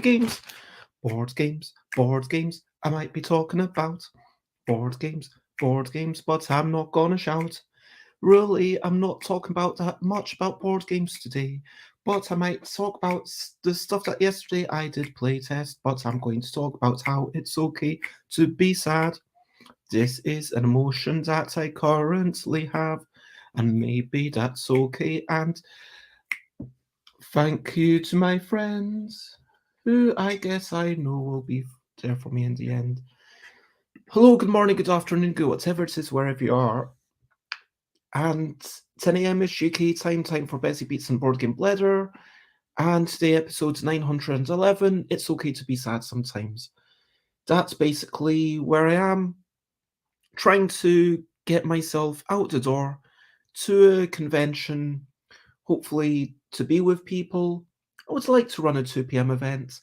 Games, board games. I might be talking about board games, but I'm not gonna shout. Really, I'm not talking about that much about board games today, but I might talk about the stuff that yesterday I did playtest, but I'm going to talk about how it's okay to be sad. This is an emotion that I currently have, and maybe that's okay. And thank you to my friends, who I guess I know will be there for me in the end. Hello, good morning, good afternoon, good whatever it is, wherever you are. And 10 a.m. is UK time for Bessie Beats and Board Game Bladder. And today, episode 911, It's Okay to Be Sad Sometimes. That's basically where I am, trying to get myself out the door to a convention, hopefully to be with people. I would like to run a 2 p.m. event.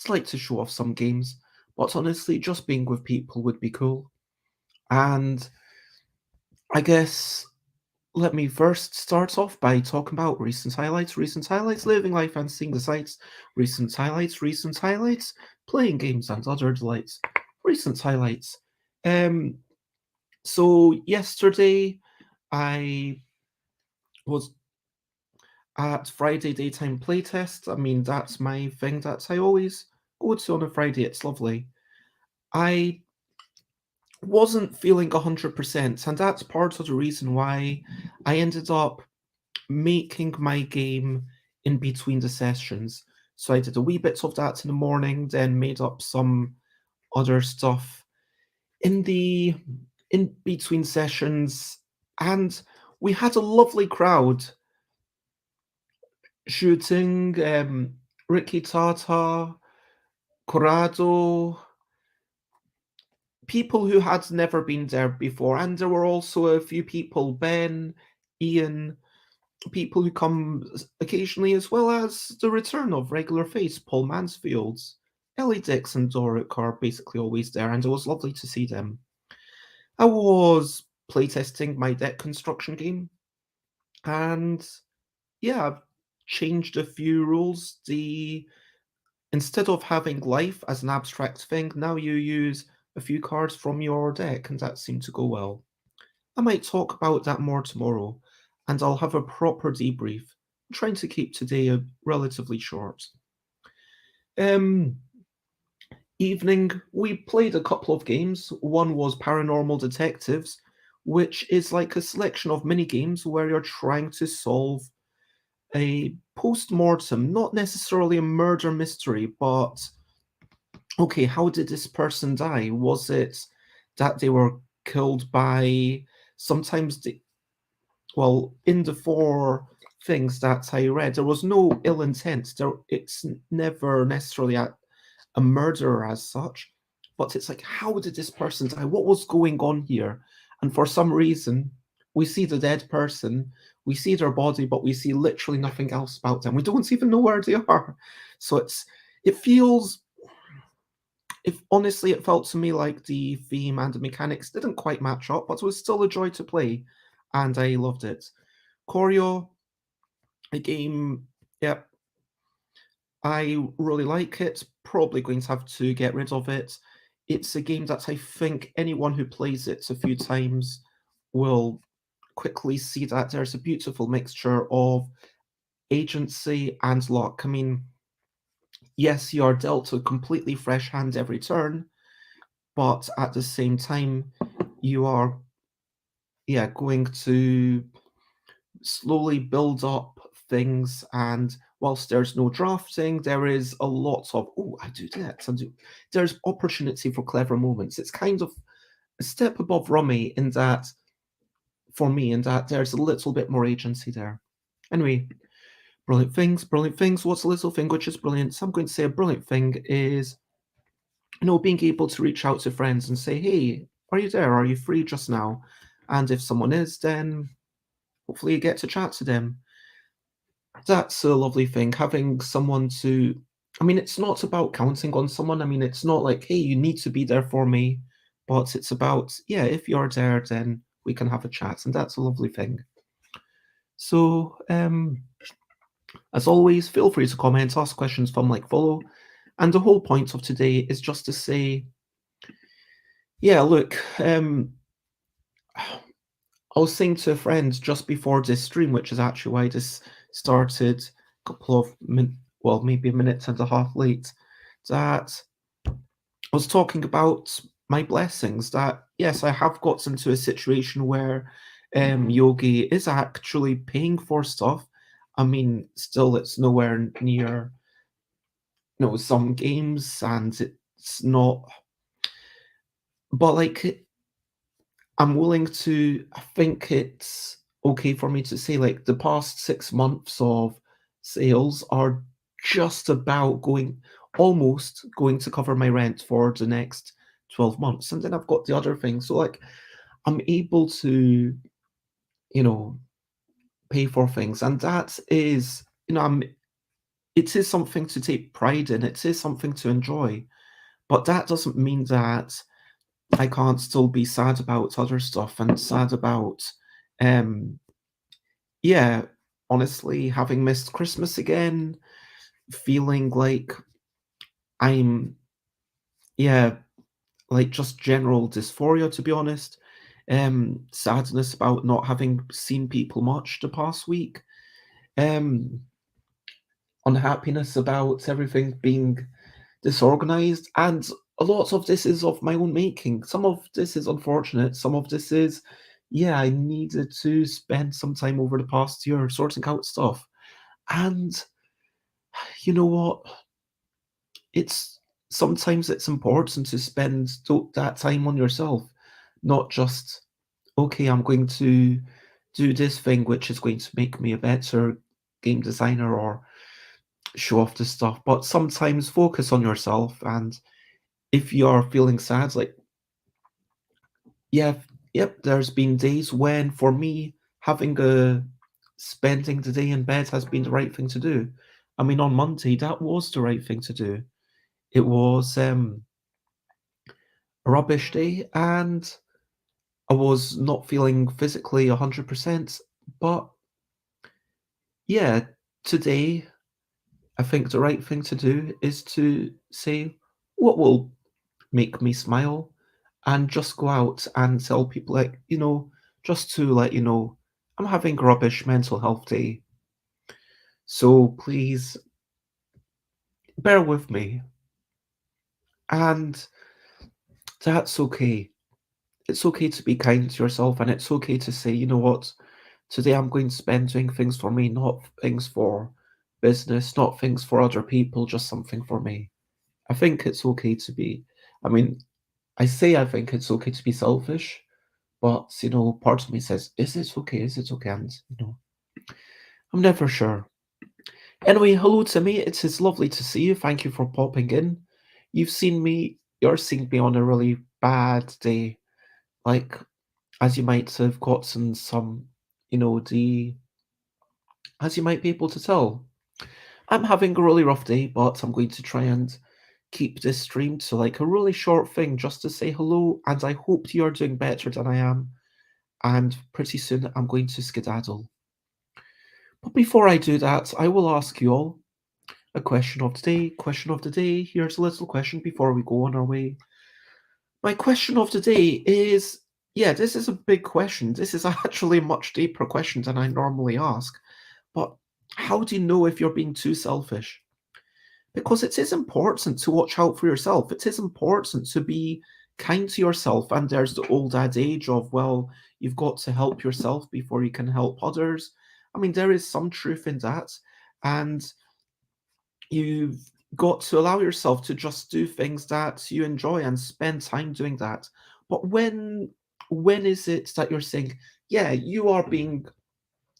I'd like to show off some games, but honestly, just being with people would be cool. And I guess let me first start off by talking about recent highlights, living life and seeing the sights, recent highlights, playing games and other delights, recent highlights. Um, so yesterday I was at Friday daytime playtest. I mean, that's my thing. That's I always go to on a Friday. It's lovely. I wasn't feeling 100%, and that's part of the reason why I ended up making my game in between the sessions. So I did a wee bit of that in the morning, then made up some other stuff in the in between sessions, and we had a lovely crowd shooting Ricky Tata, Corrado, people who had never been there before, and there were also a few people, Ben, Ian, people who come occasionally, as well as the return of regular face Paul Mansfield. Ellie Dix and Doric are basically always there, and it was lovely to see them. I was playtesting my deck construction game, and yeah, I've changed a few rules. Instead of having life as an abstract thing, now you use a few cards from your deck, and that seemed to go well. I might talk about that more tomorrow, and I'll have a proper debrief. I'm trying to keep today relatively short. Um, Evening, we played a couple of games. One was Paranormal Detectives, which is like a selection of mini games where you're trying to solve a post-mortem, not necessarily a murder mystery, but okay, how did this person die? Was it that they were killed by sometimes the well, in the four things that I read, there was no ill intent. It's never necessarily a murder as such, but it's like, how did this person die? What was going on here? And for some reason, we see the dead person, we see their body, but we see literally nothing else about them. We don't even know where they are. So it feels, if honestly, it felt to me like the theme and the mechanics didn't quite match up, but it was still a joy to play, and I loved it. Choreo, a game, yep, I really like it. Probably going to have to get rid of it. It's a game that I think anyone who plays it a few times will quickly see that there's a beautiful mixture of agency and luck. I mean, yes, you are dealt a completely fresh hand every turn, but at the same time, you are, yeah, going to slowly build up things, and whilst there's no drafting, there is a lot of I do that and there's opportunity for clever moments. It's kind of a step above rummy in that, for me, in that there's a little bit more agency there. Anyway, brilliant things. What's a little thing which is brilliant? So I'm going to say a brilliant thing is, being able to reach out to friends and say, hey, are you there, are you free just now? And if someone is, then hopefully you get to chat to them. That's a lovely thing, having someone to, I mean, it's not about counting on someone. I mean, it's not like, hey, you need to be there for me. but it's about, yeah, if you're there, then we can have a chat, and that's a lovely thing. So, as always, feel free to comment, ask questions, thumb like, follow. And the whole point of today is just to say, yeah, look, I was saying to a friend just before this stream, which is actually why this started a couple of well, maybe a minute and a half late, that I was talking about my blessings. That yes, I have got into a situation where Yogi is actually paying for stuff. I mean, still, it's nowhere near, some games, and it's not. But like, I'm willing to. I think it's okay for me to say, like, the past 6 months of sales are just about almost going to cover my rent for the next 12 months. And then I've got the other thing. So, like, I'm able to, you know, pay for things. And that is, it is something to take pride in. It is something to enjoy. But that doesn't mean that I can't still be sad about other stuff and sad about, um, yeah, honestly, having missed Christmas again, feeling like I'm, yeah, like just general dysphoria, to be honest. Sadness about not having seen people much the past week. Um, Unhappiness about everything being disorganized, and a lot of this is of my own making. Some of this is unfortunate, some of this is, yeah, I needed to spend some time over the past year sorting out stuff. And you know what? It's sometimes it's important to spend that time on yourself, not just, okay, I'm going to do this thing which is going to make me a better game designer or show off this stuff, but sometimes focus on yourself. And if you're feeling sad, like, yeah, yep, there's been days when, for me, having a spending the day in bed has been the right thing to do. I mean, on Monday, that was the right thing to do. It was a rubbish day, and I was not feeling physically 100%. But yeah, today, I think the right thing to do is to say, what will make me smile, and just go out and tell people, like, just to let you know, I'm having a rubbish mental health day. So please bear with me. And that's okay. It's okay to be kind to yourself, and it's okay to say, you know what, today I'm going to spend doing things for me, not things for business, not things for other people, just something for me. I think it's okay to be, I mean, I think it's okay to be selfish, but, part of me says, is it okay? Is it okay? And, I'm never sure. Anyway, hello to me. It is lovely to see you. Thank you for popping in. You're seeing me on a really bad day. Like, as you might have gotten some, as you might be able to tell. I'm having a really rough day, but I'm going to try and keep this stream to like a really short thing just to say hello. And I hope you are doing better than I am. And pretty soon I'm going to skedaddle. But before I do that, I will ask you all a question of the day. Question of the day. Here's a little question before we go on our way. My question of the day is, yeah, this is a big question. This is actually a much deeper question than I normally ask. But how do you know if you're being too selfish? Because it is important to watch out for yourself. It is important to be kind to yourself. And there's the old adage of, well, you've got to help yourself before you can help others. I mean, there is some truth in that. And you've got to allow yourself to just do things that you enjoy and spend time doing that. But when is it that you're saying, yeah, you are being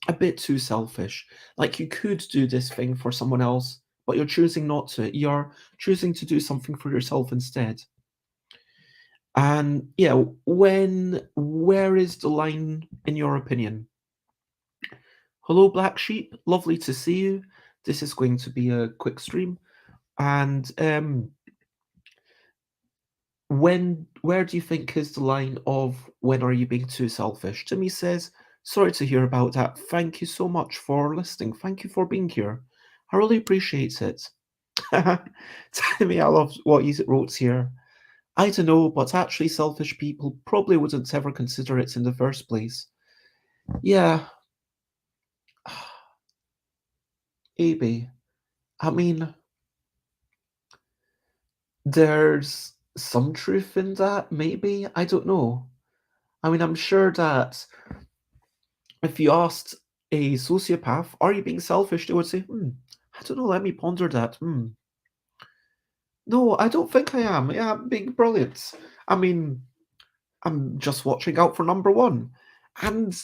a bit too selfish? Like, you could do this thing for someone else, but you're choosing not to. You're choosing to do something for yourself instead. And yeah, where is the line in your opinion? Hello, Black Sheep. Lovely to see you. This is going to be a quick stream. And Where do you think is the line of when are you being too selfish? Timmy says, sorry to hear about that. Thank you so much for listening. Thank you for being here. I really appreciate it. Timmy, I love what you wrote here. I don't know, but actually, selfish people probably wouldn't ever consider it in the first place. Yeah, maybe. I mean, there's some truth in that, maybe. I don't know. I mean, I'm sure that if you asked a sociopath, are you being selfish? They would say, I don't know, let me ponder that. No, I don't think I am. Yeah, I'm being brilliant. I mean, I'm just watching out for number one. And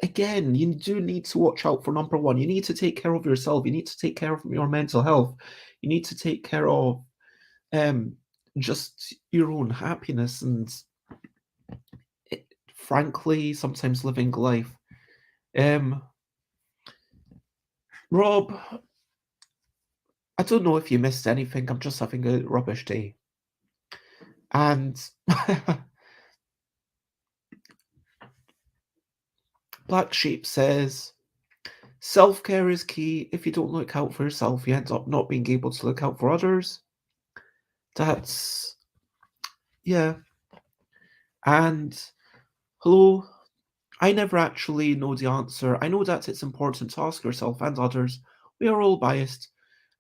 again, you do need to watch out for number one. You need to take care of yourself. You need to take care of your mental health. You need to take care of um, just your own happiness and, frankly, sometimes living life. Um, Rob, I don't know if you missed anything. I'm just having a rubbish day. And Black Sheep says, self care is key. If you don't look out for yourself, you end up not being able to look out for others. That's, yeah. And hello, I never actually know the answer. I know that it's important to ask yourself and others. We are all biased,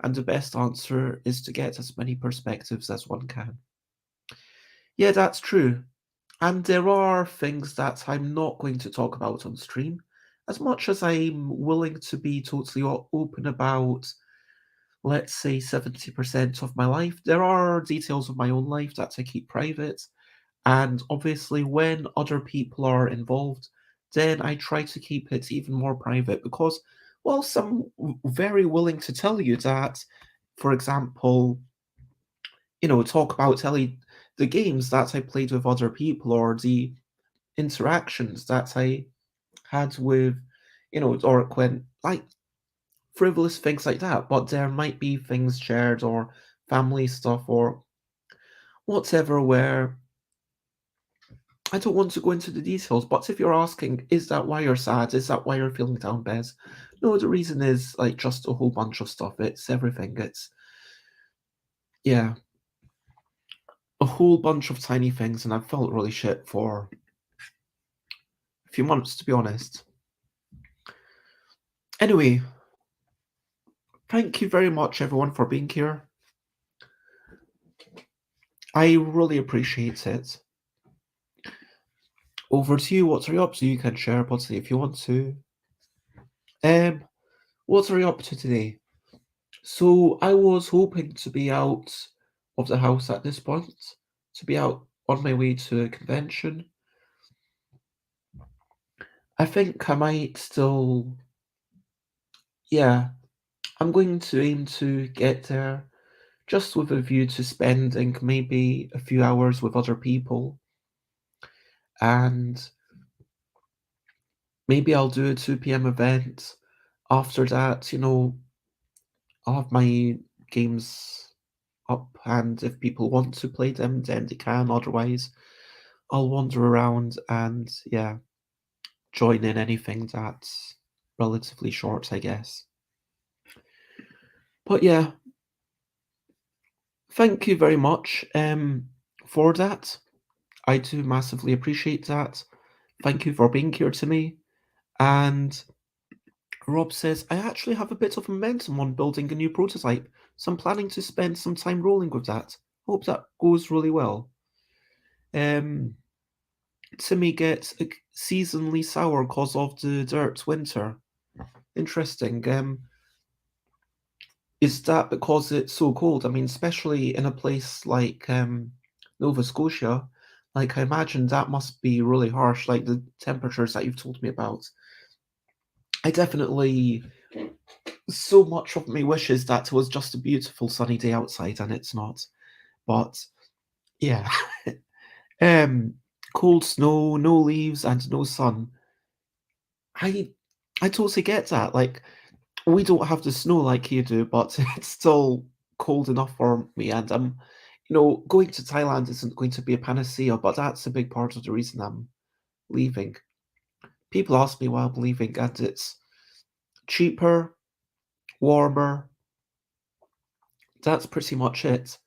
and the best answer is to get as many perspectives as one can. Yeah, that's true. And there are things that I'm not going to talk about on stream. As much as I'm willing to be totally open about, let's say, 70% of my life, there are details of my own life that I keep private. And obviously, when other people are involved, then I try to keep it even more private because, whilst I'm very willing to tell you that, for example, talk about telling the games that I played with other people or the interactions that I had with, or when, like, frivolous things like that, but there might be things shared or family stuff or whatever where I don't want to go into the details, but if you're asking, is that why you're sad? Is that why you're feeling down, Bez? No, the reason is like just a whole bunch of stuff. It's everything. Yeah, a whole bunch of tiny things, and I've felt really shit for a few months, to be honest. Anyway, thank you very much, everyone, for being here. I really appreciate it. Over to you. What are you up to? You can share, but if you want to. What are you up to today? So I was hoping to be out of the house at this point, to be out on my way to a convention. I think I might still, yeah, I'm going to aim to get there just with a view to spending maybe a few hours with other people. And maybe I'll do a 2 p.m. event. After that, I'll have my games up, and if people want to play them, then they can. Otherwise, I'll wander around and, yeah, join in anything that's relatively short, I guess. But yeah, thank you very much for that. I do massively appreciate that. Thank you for being here to me. And Rob says, I actually have a bit of momentum on building a new prototype, so I'm planning to spend some time rolling with that. Hope that goes really well. Timmy gets seasonally sour because of the dirt winter. Interesting. Is that because it's so cold? I mean, especially in a place like Nova Scotia, like I imagine that must be really harsh, like the temperatures that you've told me about. I definitely, so much of me wishes that it was just a beautiful sunny day outside, and it's not. But yeah, um, cold snow, no leaves, and no sun. I I totally get that. Like, we don't have the snow like you do, but it's still cold enough for me, and going to Thailand isn't going to be a panacea, but that's a big part of the reason I'm leaving. People ask me why I'm leaving, and it's cheaper, warmer. That's pretty much it.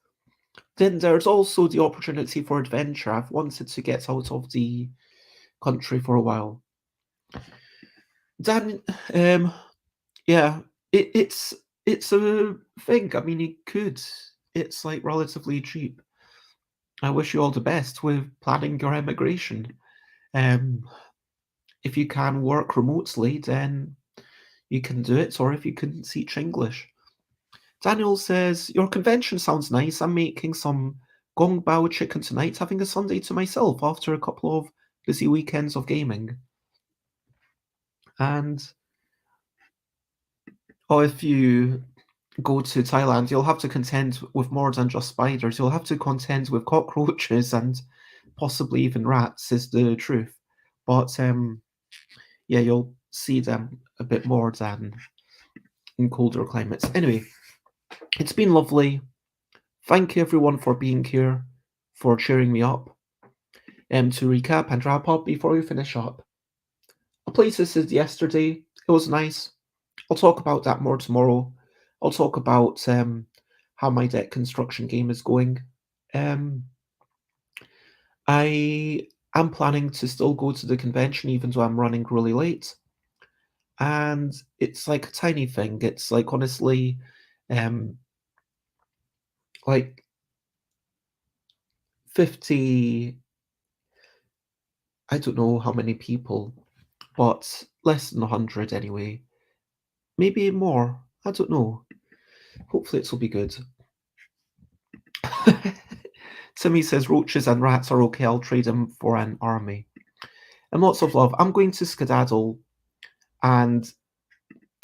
Then there's also the opportunity for adventure. I've wanted to get out of the country for a while. Dan, yeah, it's a thing. I mean, you could. It's like relatively cheap. I wish you all the best with planning your emigration. Um, if you can work remotely, then you can do it, or if you can teach English. Daniel says, your convention sounds nice. I'm making some gong bao chicken tonight, having a Sunday to myself after a couple of busy weekends of gaming. And if you go to Thailand, you'll have to contend with more than just spiders. You'll have to contend with cockroaches and possibly even rats, is the truth. But yeah, you'll see them a bit more than in colder climates. Anyway, it's been lovely. Thank you everyone for being here, for cheering me up. To recap and wrap up before we finish up, I played this yesterday. It was nice. I'll talk about that more tomorrow. I'll talk about how my deck construction game is going. Um, I am planning to still go to the convention even though I'm running really late. And it's like a tiny thing. It's like honestly, um, like 50, I don't know how many people, but less than 100 anyway. Maybe more. I don't know. Hopefully it'll be good. Timmy says roaches and rats are okay. I'll trade them for an army. And lots of love. I'm going to skedaddle. And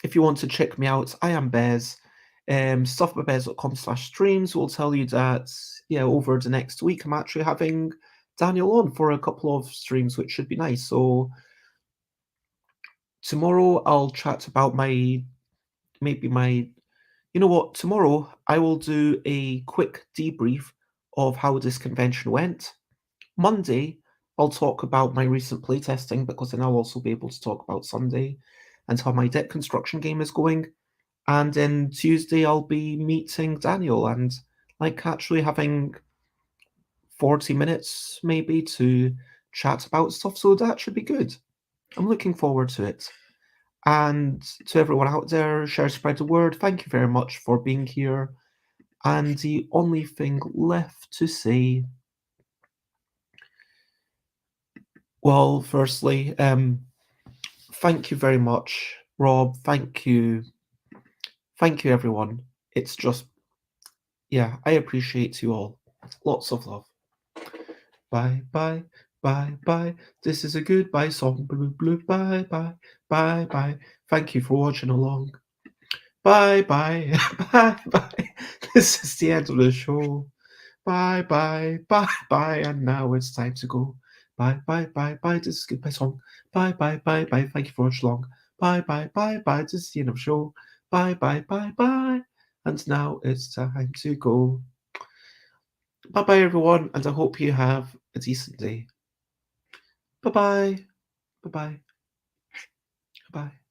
if you want to check me out, I am Bez. Stuffbybez.com/streams will tell you that, yeah, over the next week, I'm actually having Daniel on for a couple of streams, which should be nice. So tomorrow I'll chat about you know what? Tomorrow I will do a quick debrief of how this convention went. Monday, I'll talk about my recent playtesting because then I'll also be able to talk about Sunday and how my deck construction game is going. And then Tuesday, I'll be meeting Daniel and like actually having 40 minutes maybe to chat about stuff. So that should be good. I'm looking forward to it. And to everyone out there, share, spread the word. Thank you very much for being here. And the only thing left to say, well, firstly, thank you very much, Rob. Thank you. Thank you, everyone. It's just, yeah, I appreciate you all. Lots of love. Bye, bye, bye, bye. This is a goodbye song. Blue, blue, bye, bye, bye, bye. Thank you for watching along. Bye, bye, bye, bye. This is the end of the show. Bye, bye, bye, bye. And now it's time to go. Bye, bye, bye, bye. This is goodbye song. Bye, bye, bye, bye. Thank you for watching along. Bye, bye, bye, bye. This is the end of the show. Bye, bye, bye, bye. And now it's time to go. Bye bye, everyone, and I hope you have a decent day. Bye bye. Bye bye. Bye bye.